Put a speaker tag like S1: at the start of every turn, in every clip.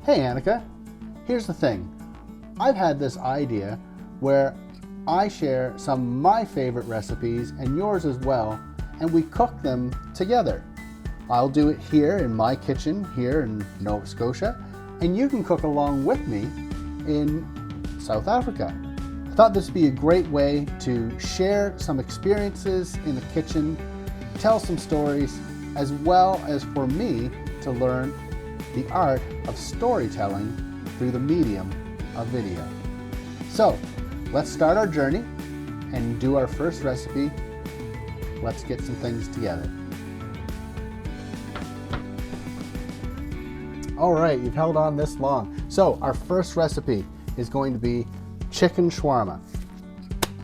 S1: Hey Annika, here's the thing. I've had this idea where I share some of my favorite recipes and yours as well, and we cook them together. I'll do it here in my kitchen here in Nova Scotia, and you can cook along with me in South Africa. I thought this would be a great way to share some experiences in the kitchen, tell some stories, as well as for me to learn the art of storytelling through the medium of video. So let's start our journey and do our first recipe. Let's get some things together. All right, you've held on this long. So our first recipe is going to be chicken shawarma.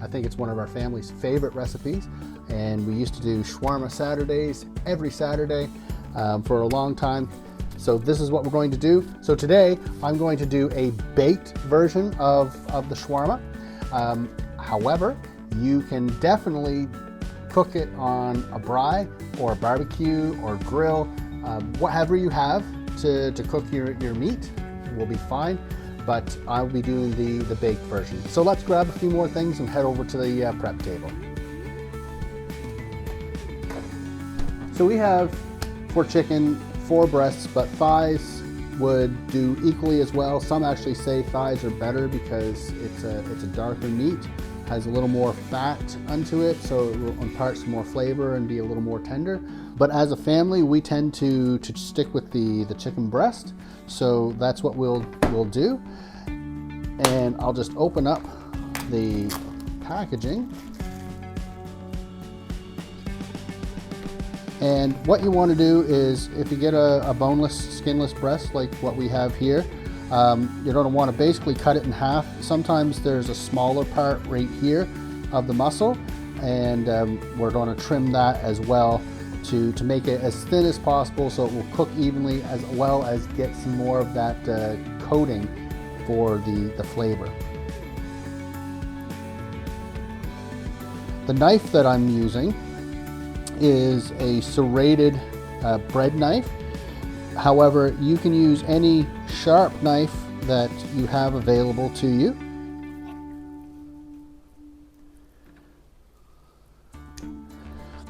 S1: I think it's one of our family's favorite recipes, and we used to do shawarma Saturdays every Saturday for a long time. So this is what we're going to do. So today I'm going to do a baked version of the shawarma. However, you can definitely cook it on a braai or a barbecue or grill. Whatever you have to cook your meat will be fine, but I'll be doing the baked version. So let's grab a few more things and head over to the prep table. So we have, for chicken, 4 breasts, but thighs would do equally as well. Some actually say thighs are better because it's a darker meat, has a little more fat unto it, so it will impart some more flavor and be a little more tender. But as a family, we tend to stick with the chicken breast, so that's what we'll do. And I'll just open up the packaging. And what you want to do is, if you get a boneless, skinless breast like what we have here, you're going to want to basically cut it in half. Sometimes there's a smaller part right here of the muscle, and we're going to trim that as well to make it as thin as possible so it will cook evenly, as well as get some more of that coating for the flavor. The knife that I'm using is a serrated bread knife. However, you can use any sharp knife that you have available to you.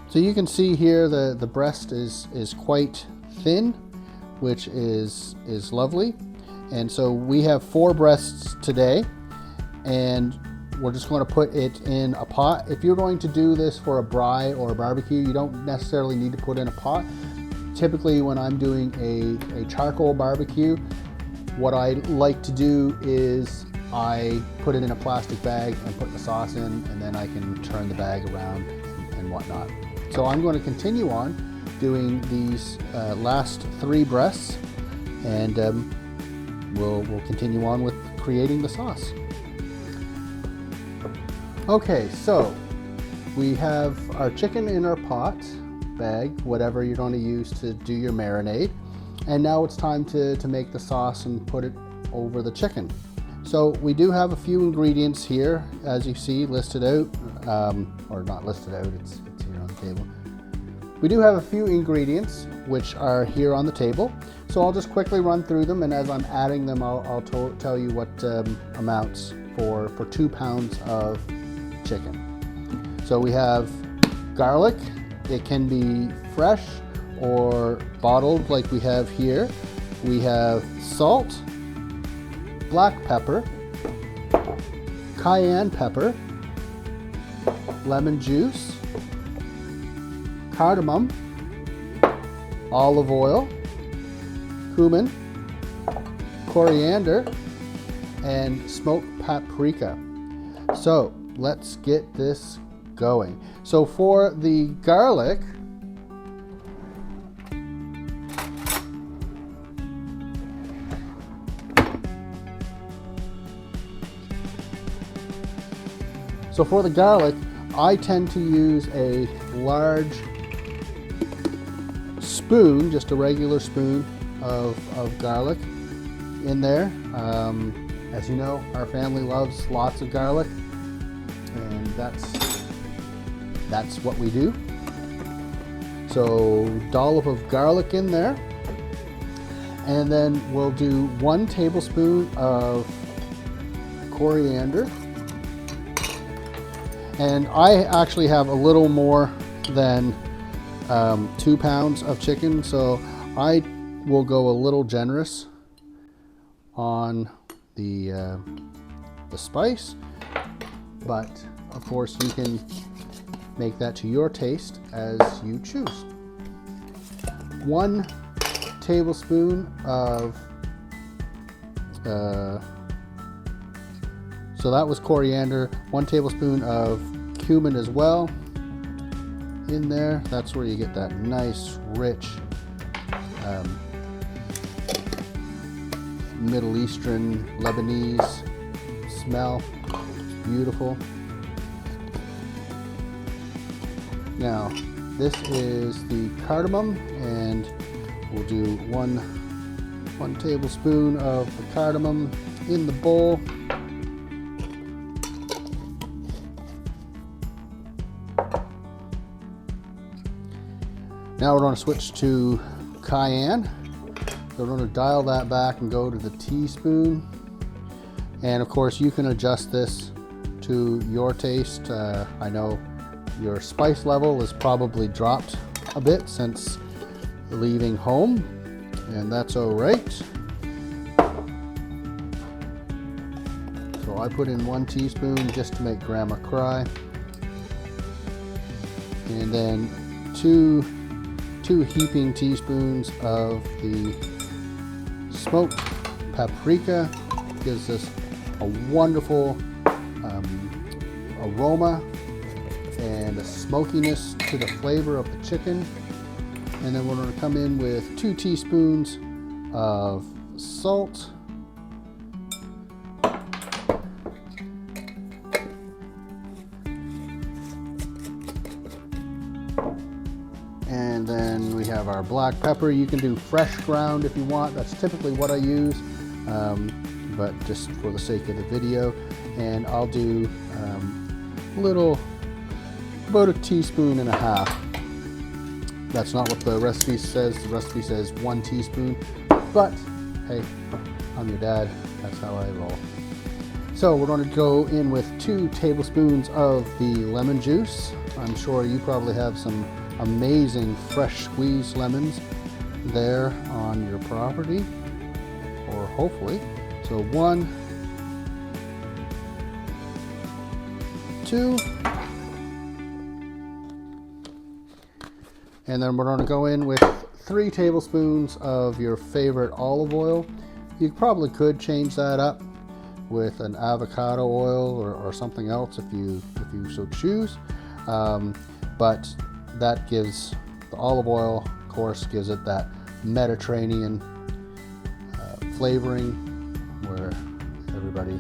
S1: So you can see here the breast is quite thin, which is lovely. And so we have 4 breasts today, and we're just going to put it in a pot. If you're going to do this for a braai or a barbecue, you don't necessarily need to put in a pot. Typically when I'm doing a charcoal barbecue, what I like to do is I put it in a plastic bag and put the sauce in, and then I can turn the bag around and whatnot. So I'm going to continue on doing these last 3 breasts, and we'll continue on with creating the sauce. Okay, so we have our chicken in our pot, bag, whatever you're going to use to do your marinade. And now it's time to make the sauce and put it over the chicken. So we do have a few ingredients here, as you see, listed out, or not listed out, it's here on the table. We do have a few ingredients which are here on the table. So I'll just quickly run through them, and as I'm adding them, I'll tell you what amounts for 2 pounds of chicken. So we have garlic. It can be fresh or bottled like we have here. We have salt, black pepper, cayenne pepper, lemon juice, cardamom, olive oil, cumin, coriander, and smoked paprika. So let's get this going. So for the garlic, I tend to use a large spoon, just a regular spoon of garlic in there. As you know, our family loves lots of garlic, and that's what we do. So dollop of garlic in there, And then we'll do 1 tablespoon of coriander. And I actually have a little more than 2 pounds of chicken, so I will go a little generous on the spice, but of course you can make that to your taste as you choose. 1 tablespoon of so that was coriander. 1 tablespoon of cumin as well in there. That's where you get that nice rich Middle Eastern Lebanese smell. It's beautiful. Now this is the cardamom, and we'll do one tablespoon of the cardamom in the bowl. Now we're going to switch to cayenne. So we're going to dial that back and go to the teaspoon. And of course you can adjust this to your taste. I know your spice level is probably dropped a bit since leaving home, and that's all right. So I put in 1 teaspoon just to make Grandma cry. And then two heaping teaspoons of the smoked paprika. Gives us a wonderful aroma and a smokiness to the flavor of the chicken. And then we're going to come in with 2 teaspoons of salt. And then we have our black pepper. You can do fresh ground if you want. That's typically what I use, but just for the sake of the video. And I'll do about 1.5 teaspoons. That's not what the recipe says. The recipe says 1 teaspoon, but hey, I'm your dad. That's how I roll. So we're going to go in with 2 tablespoons of the lemon juice. I'm sure you probably have some amazing fresh squeezed lemons there on your property, or hopefully. So 1, 2, and then we're going to go in with 3 tablespoons of your favorite olive oil. You probably could change that up with an avocado oil or something else if you so choose, but that gives the olive oil, of course, gives it that Mediterranean flavoring, where everybody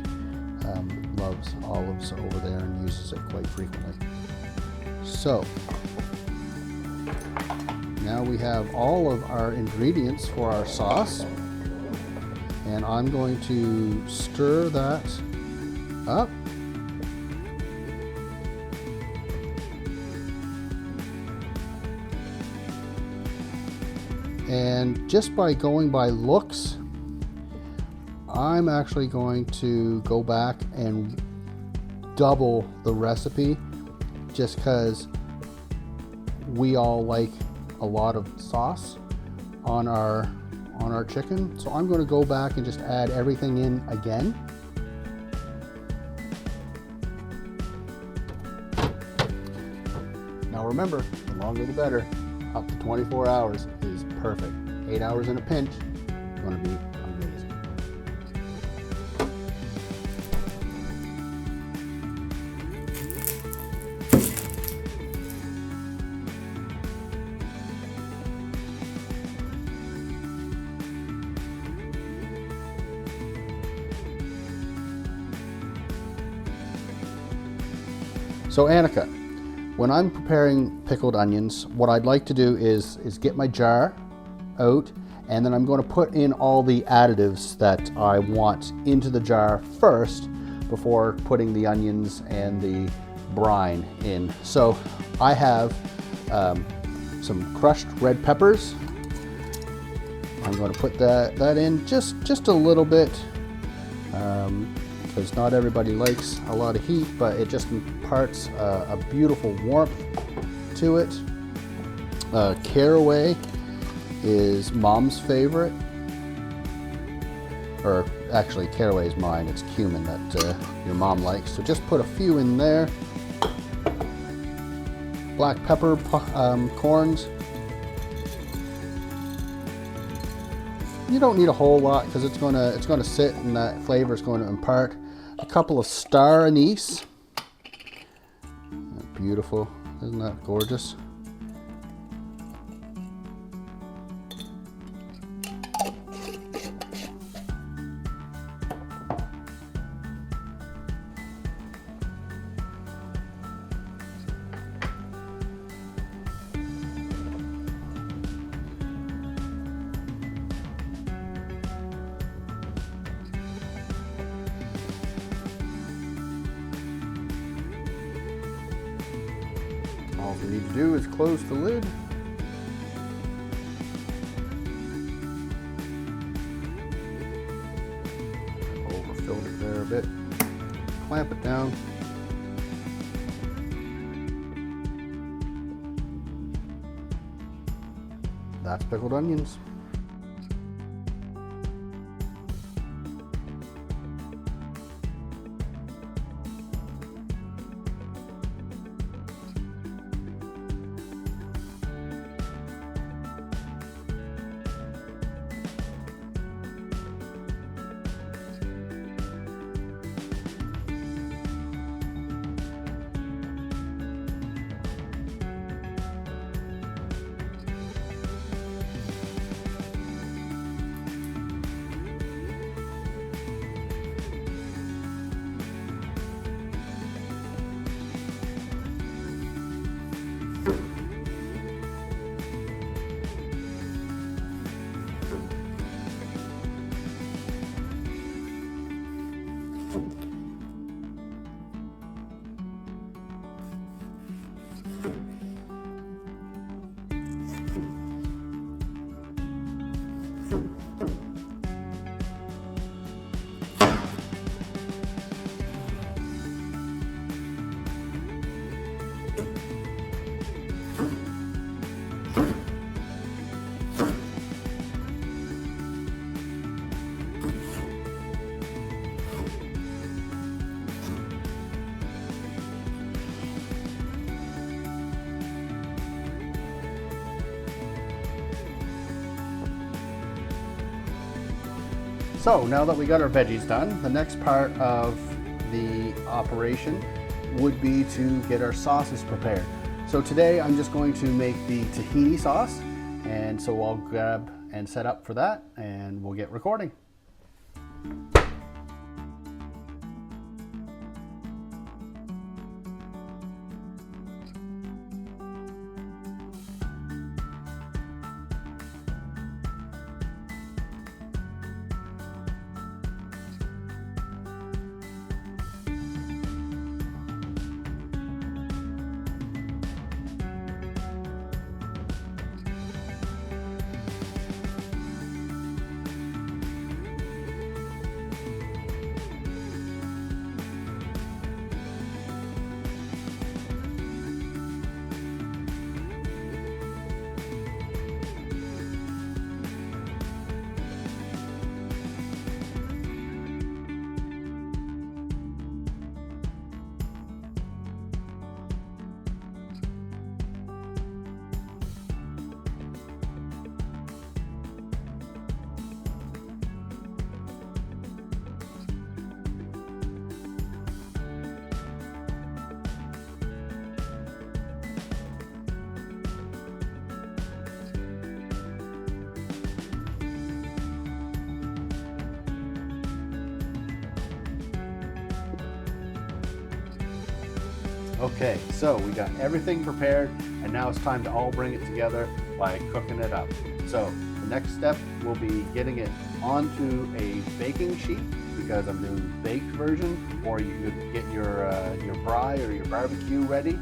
S1: loves olives over there and uses it quite frequently. So now we have all of our ingredients for our sauce, and I'm going to stir that up. And just by going by looks, I'm actually going to go back and double the recipe, just because we all like a lot of sauce on our chicken. So I'm going to go back and just add everything in again. Now remember, the longer the better. Up to 24 hours is perfect. 8 hours in a pinch is going to be amazing. So Annika, when I'm preparing pickled onions, what I'd like to do is get my jar out, and then I'm going to put in all the additives that I want into the jar first before putting the onions and the brine in. So I have some crushed red peppers, I'm going to put that in just a little bit, because not everybody likes a lot of heat, but it just imparts a beautiful warmth to it. Caraway is Mom's favorite, or actually caraway is mine. It's cumin that your mom likes, so just put a few in there. Black pepper corns. You don't need a whole lot because it's gonna sit and that flavor is going to impart. A couple of star anise. Beautiful, isn't that gorgeous? All we need to do is close the lid. Overfilled it there a bit. Clamp it down. That's pickled onions. So now that we got our veggies done, the next part of the operation would be to get our sauces prepared. So today I'm just going to make the tahini sauce, and so I'll grab and set up for that and we'll get recording. Okay, so we got everything prepared, and now it's time to all bring it together by cooking it up. So the next step will be getting it onto a baking sheet, because I'm doing the baked version, or you could get your braai or your barbecue ready,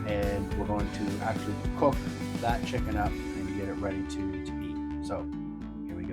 S1: and we're going to actually cook that chicken up and get it ready to eat. So here we go.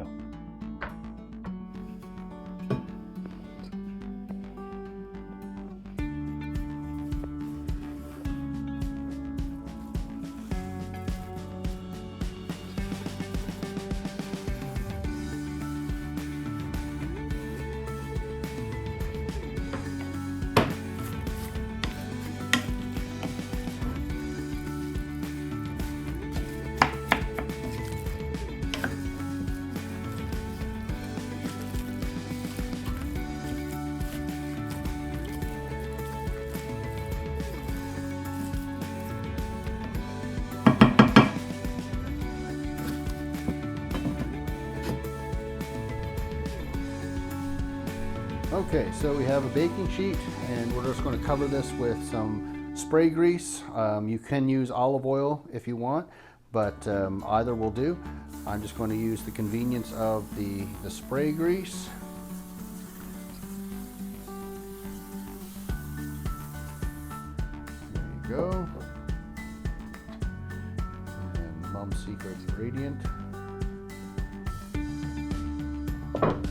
S1: Okay, so we have a baking sheet, and we're just going to cover this with some spray grease. You can use olive oil if you want, but either will do. I'm just going to use the convenience of the spray grease. There you go. And Mom's Secret Radiant.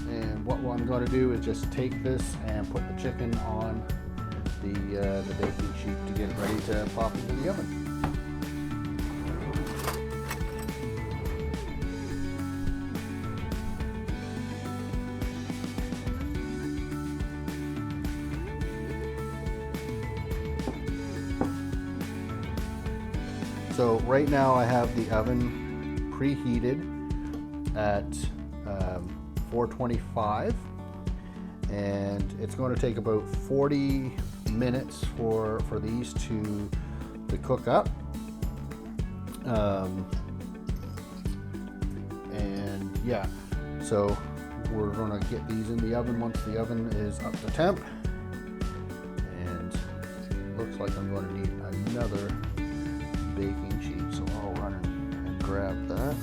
S1: And what I'm going to do is just take this and put the chicken on the baking sheet to get it ready to pop into the oven. So right now I have the oven preheated at 425, and it's going to take about 40 minutes for these to cook up. And yeah, so we're going to get these in the oven once the oven is up to temp, and looks like I'm going to need another baking sheet, so I'll run and grab that.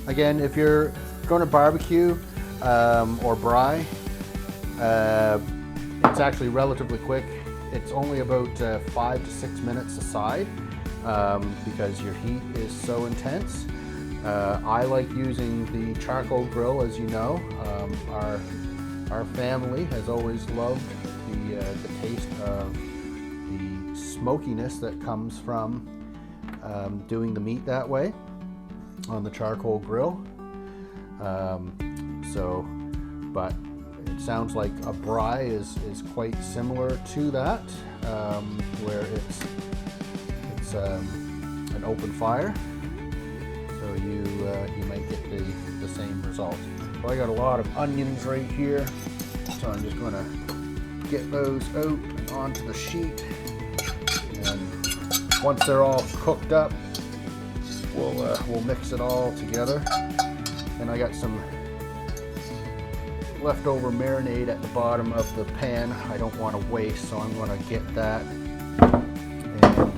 S1: Again, if you're going to barbecue or braai, it's actually relatively quick. It's only about 5 to 6 minutes aside because your heat is so intense. I like using the charcoal grill, as you know. Our family has always loved the taste of the smokiness that comes from doing the meat that way on the charcoal grill. But it sounds like a braai is quite similar to that, where it's an open fire, so you might get the same result. So I got a lot of onions right here, so I'm just going to get those out and onto the sheet, and once they're all cooked up, we'll mix it all together. And I got some leftover marinade at the bottom of the pan I don't want to waste, so I'm going to get that and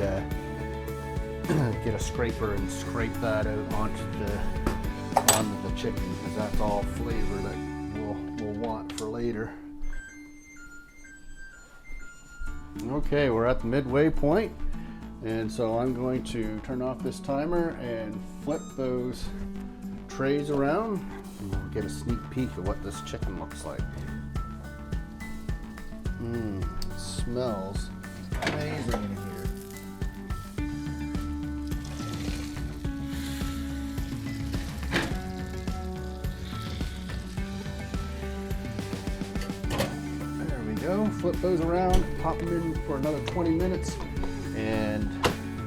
S1: get a scraper and scrape that out onto the chicken, because that's all flavor that we'll want for later. Okay, we're at the midway point, and so I'm going to turn off this timer and flip those trays around, and we'll get a sneak peek of what this chicken looks like. It smells amazing in here. There we go. Flip those around, pop them in for another 20 minutes, and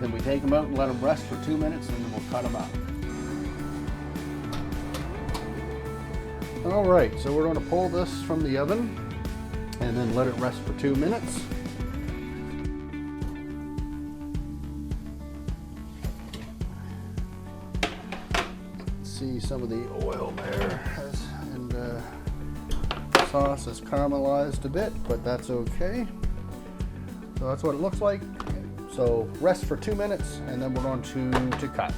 S1: then we take them out and let them rest for 2 minutes, and then we'll cut them up. All right, so we're going to pull this from the oven and then let it rest for 2 minutes. See some of the oil there and sauce has caramelized a bit, but that's okay. So that's what it looks like. So rest for 2 minutes, and then we're going to cut.